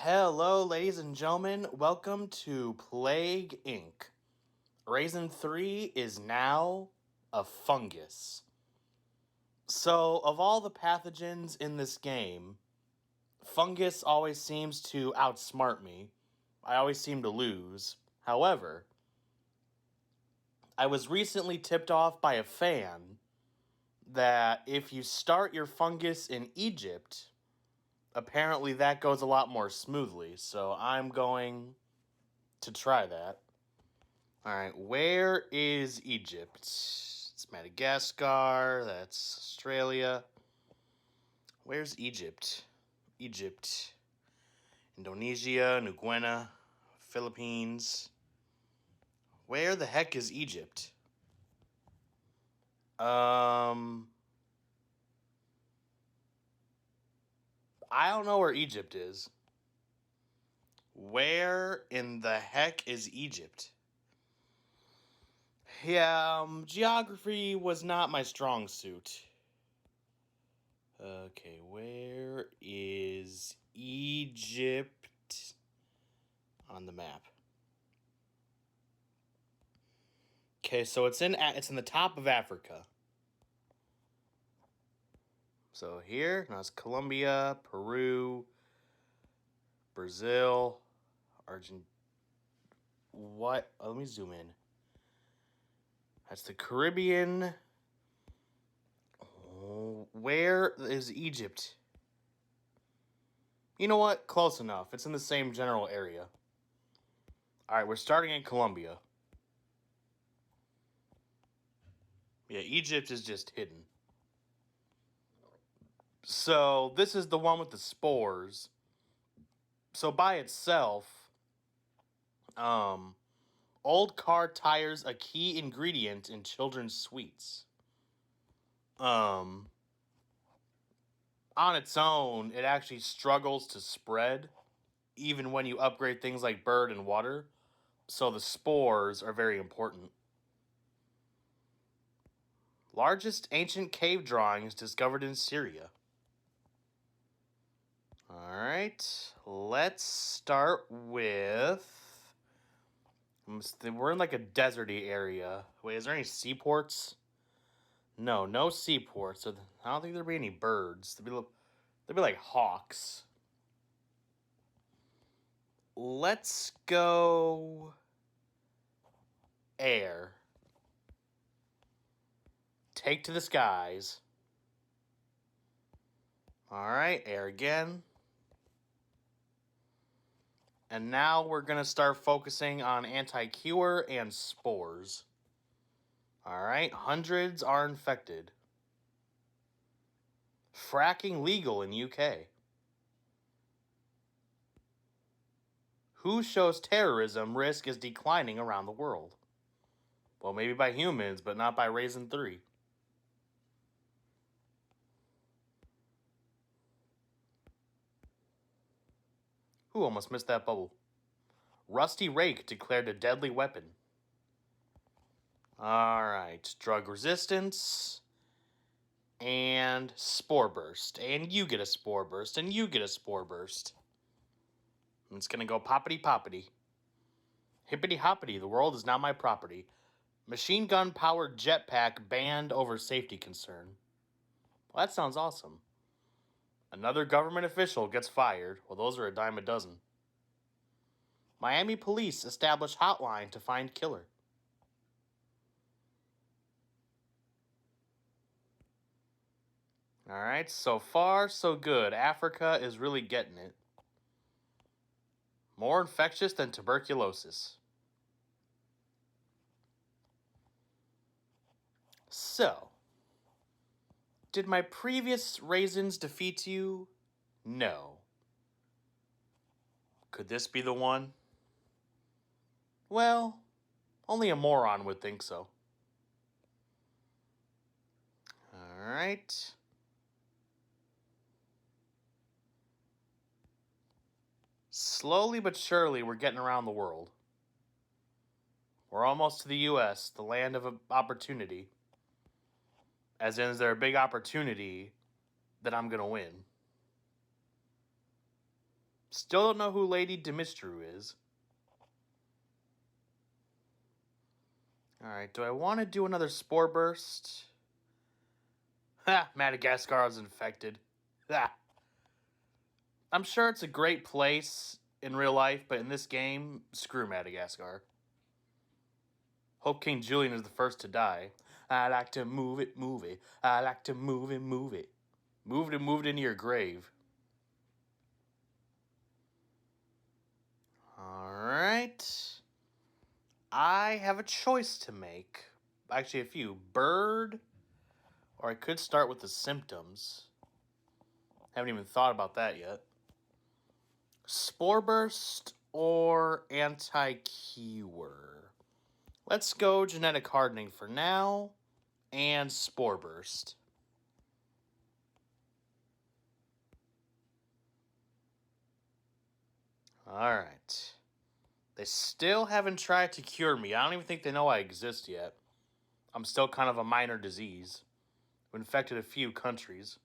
Hello, ladies and gentlemen. Welcome to Plague Inc. Raisin 3 is now a fungus. So, of all the pathogens in this game, fungus always seems to outsmart me. I always seem to lose. However, I was recently tipped off by a fan that if you start your fungus in Egypt, apparently that goes a lot more smoothly. So, I'm going to try that. Alright, where is Egypt? It's Madagascar, that's Australia. Where's Egypt? Egypt. Indonesia, New Guinea, Philippines. Where the heck is Egypt? I don't know where Egypt is. Where in the heck is Egypt? Yeah, geography was not my strong suit. Okay, where is Egypt on the map? Okay, so it's in the top of Africa. So here, now it's Colombia, Peru, Brazil, Argentina. What? Oh, let me zoom in. That's the Caribbean. Oh, where is Egypt? You know what? Close enough. It's in the same general area. Alright, we're starting in Colombia. Yeah, Egypt is just hidden. So, this is the one with the spores. So, by itself, old car tires a key ingredient in children's sweets. On its own, it actually struggles to spread, even when you upgrade things like bird and water. So, the spores are very important. Largest ancient cave drawings discovered in Syria. Alright, let's start with... We're in like a deserty area. Wait, is there any seaports? No seaports. So I don't think there'd be any birds. There'd be like hawks. Let's go... air. Take to the skies. Alright, air again. And now we're going to start focusing on anti-cure and spores. Alright, hundreds are infected. Fracking legal in UK. Who shows terrorism risk is declining around the world? Well, maybe by humans, but not by Raisin 3. Who almost missed that bubble? Rusty Rake declared a deadly weapon. Alright, drug resistance. And spore burst. And you get a spore burst. And you get a spore burst. It's gonna go poppity poppity. Hippity hoppity, the world is now my property. Machine gun powered jetpack banned over safety concern. Well, that sounds awesome. Another government official gets fired. Well, those are a dime a dozen. Miami police establish hotline to find killer. Alright, so far so good. Africa is really getting it. More infectious than tuberculosis. So, did my previous raisins defeat you? No. Could this be the one? Well, only a moron would think so. Alright. Slowly but surely, we're getting around the world. We're almost to the US, the land of opportunity. As in, is there a big opportunity that I'm going to win? Still don't know who Lady Demistru is. Alright, do I want to do another Spore Burst? Ha! Madagascar is infected. Ha! I'm sure it's a great place in real life, but in this game, screw Madagascar. Hope King Julian is the first to die. I like to move it, move it. I like to move it, move it. Move it and move it into your grave. Alright. I have a choice to make. Actually, a few. Bird, or I could start with the symptoms. Haven't even thought about that yet. Spore Burst or Anti-Cure. Let's go Genetic Hardening for now, and Spore Burst. Alright. They still haven't tried to cure me. I don't even think they know I exist yet. I'm still kind of a minor disease. I've infected a few countries.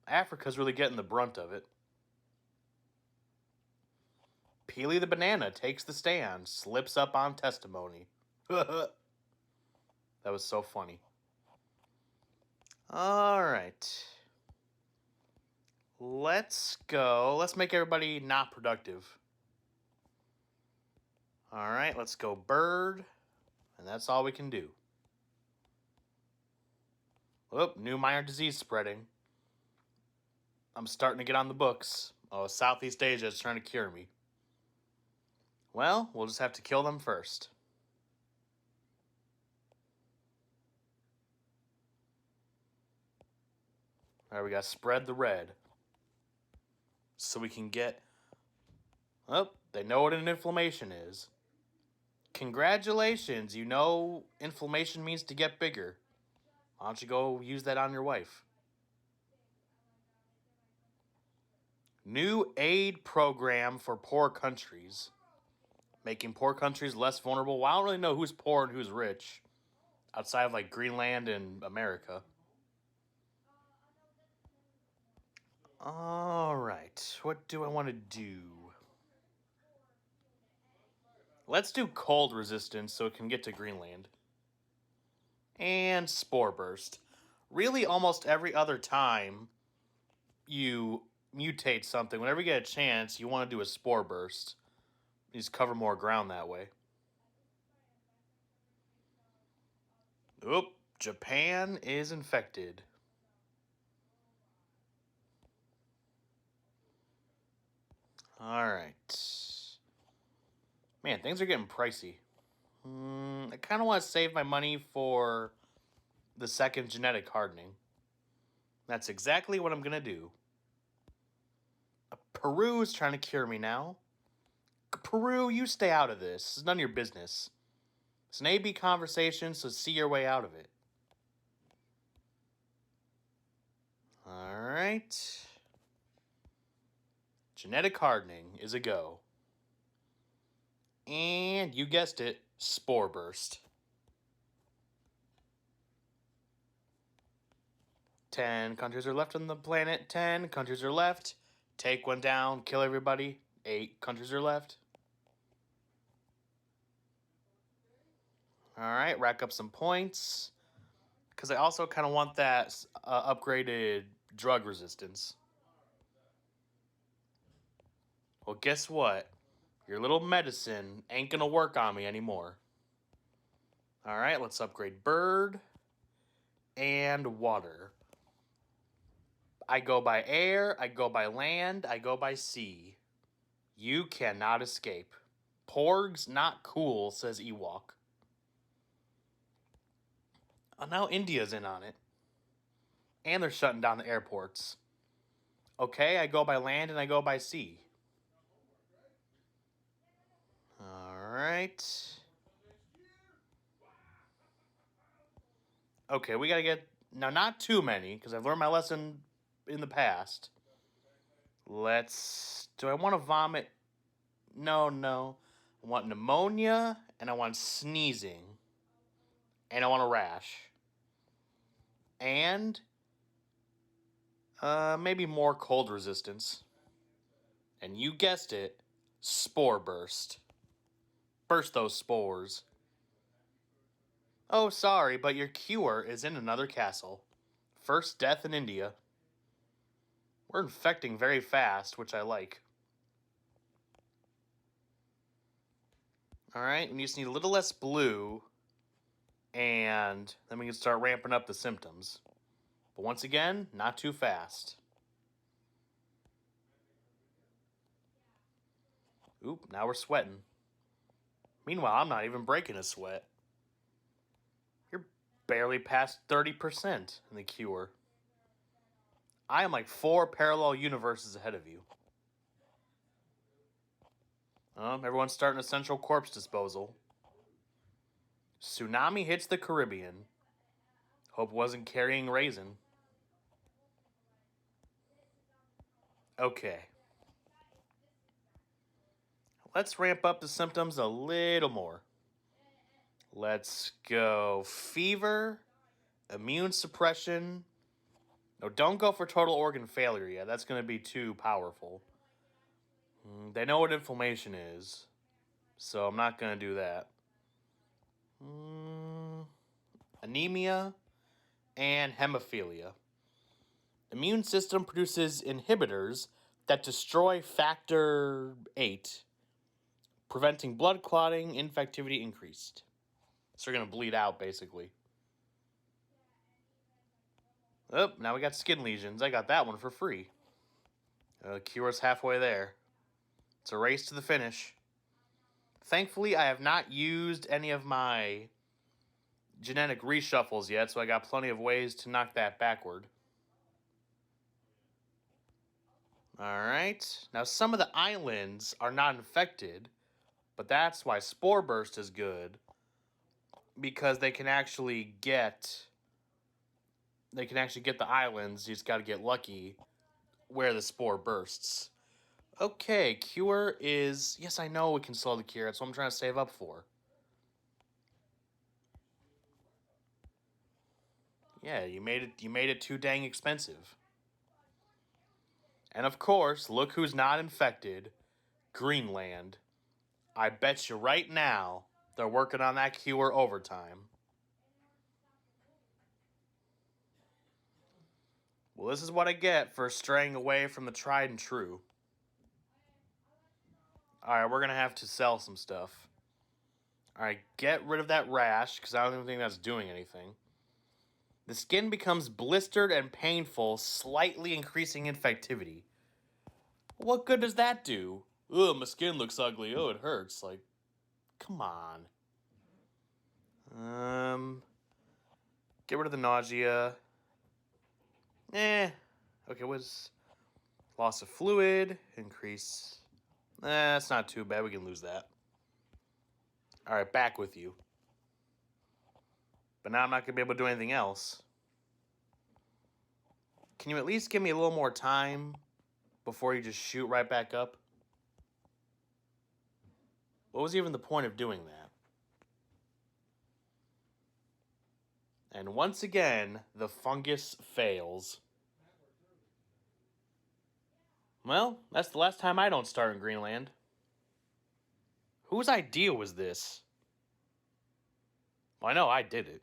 Africa's really getting the brunt of it. Peely the banana takes the stand, slips up on testimony. That was so funny. Alright. Let's go. Let's make everybody not productive. Alright, let's go bird. And that's all we can do. Oop, new minor disease spreading. I'm starting to get on the books. Oh, Southeast Asia is trying to cure me. Well, we'll just have to kill them first. Alright, we gotta spread the red. So we can get... Oh, they know what an inflammation is. Congratulations, you know inflammation means to get bigger. Why don't you go use that on your wife? New aid program for poor countries. Making poor countries less vulnerable. Well, I don't really know who's poor and who's rich. Outside of like Greenland and America. Alright, what do I want to do? Let's do cold resistance so it can get to Greenland. And Spore Burst. Really, almost every other time you mutate something, whenever you get a chance, you want to do a Spore Burst. You just cover more ground that way. Oop, Japan is infected. Alright. Man, things are getting pricey. I kind of want to save my money for the second genetic hardening. That's exactly what I'm going to do. Peru is trying to cure me now. Peru, you stay out of this. It's none of your business. It's an AB conversation, so see your way out of it. Alright. Genetic hardening is a go. And you guessed it, Spore Burst. 10 countries are left on the planet. 10 countries are left. Take one down, kill everybody. 8 countries are left. Alright, rack up some points. Because I also kind of want that upgraded drug resistance. Well, guess what? Your little medicine ain't going to work on me anymore. Alright, let's upgrade bird and water. I go by air, I go by land, I go by sea. You cannot escape. Porgs not cool, says Ewok. Oh, now India's in on it. And they're shutting down the airports. Okay, I go by land and I go by sea. Alright. Okay, we gotta get... Now, not too many, because I've learned my lesson in the past. Let's... Do I want to vomit? No. I want pneumonia, and I want sneezing. And I want a rash. And... maybe more cold resistance. And you guessed it, spore burst. Burst those spores. Oh, sorry, but your cure is in another castle. First death in India. We're infecting very fast, which I like. Alright, we just need a little less blue, and then we can start ramping up the symptoms. But once again, not too fast. Oop, now we're sweating. Meanwhile, I'm not even breaking a sweat. You're barely past 30% in the cure. I am like 4 parallel universes ahead of you. Everyone's starting essential corpse disposal. Tsunami hits the Caribbean. Hope wasn't carrying Raisin. Okay. Let's ramp up the symptoms a little more. Let's go fever, immune suppression. No, don't go for total organ failure yet. That's going to be too powerful. They know what inflammation is, so I'm not going to do that. Anemia and hemophilia. Immune system produces inhibitors that destroy factor 8, preventing blood clotting, infectivity increased. So you're going to bleed out, basically. Oh, now we got skin lesions. I got that one for free. Cure's halfway there. It's a race to the finish. Thankfully, I have not used any of my genetic reshuffles yet, so I got plenty of ways to knock that backward. Alright, now some of the islands are not infected, but that's why Spore Burst is good, because they can actually get the islands. You just got to get lucky where the spore bursts. Okay, cure is... Yes, I know we can slow the cure. That's what I'm trying to save up for. Yeah, you made it too dang expensive. And of course, look who's not infected. Greenland. I bet you right now they're working on that cure overtime. Well, this is what I get for straying away from the tried and true. Alright, we're going to have to sell some stuff. Alright, get rid of that rash, because I don't even think that's doing anything. The skin becomes blistered and painful, slightly increasing infectivity. What good does that do? Ugh, my skin looks ugly. Oh, it hurts. Like, come on. Get rid of the nausea. Okay, what's loss of fluid, increase. That's not too bad. We can lose that. Alright, back with you. But now I'm not going to be able to do anything else. Can you at least give me a little more time before you just shoot right back up? What was even the point of doing that? And once again, the fungus fails. Well, that's the last time I don't start in Greenland. Whose idea was this? Well, I know I did it.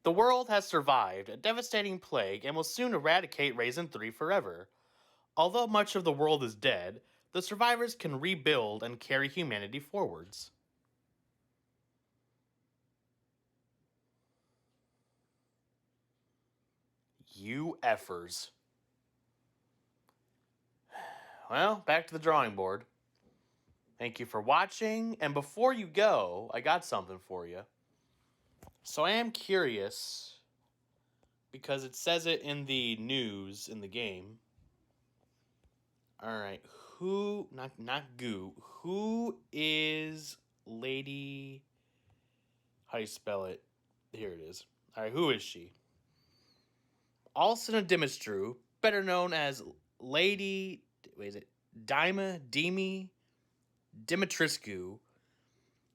The world has survived a devastating plague and will soon eradicate Raisin 3 forever. Although much of the world is dead, the survivors can rebuild and carry humanity forwards. You effers. Well, back to the drawing board. Thank you for watching, and before you go, I got something for you. So I am curious, because it says it in the news in the game. Alright, not Goo, who is Lady, how do you spell it? Here it is. Alright, who is she? Alcina Dimistru, better known as Lady, Dimi Dimitrescu,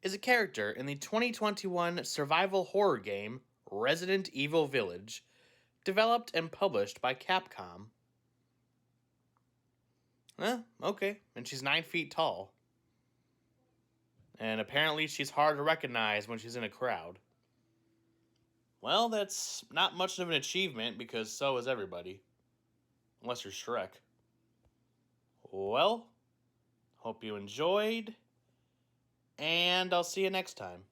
is a character in the 2021 survival horror game Resident Evil Village, developed and published by Capcom. Okay. And she's 9 feet tall. And apparently she's hard to recognize when she's in a crowd. Well, that's not much of an achievement because so is everybody. Unless you're Shrek. Well, hope you enjoyed, and I'll see you next time.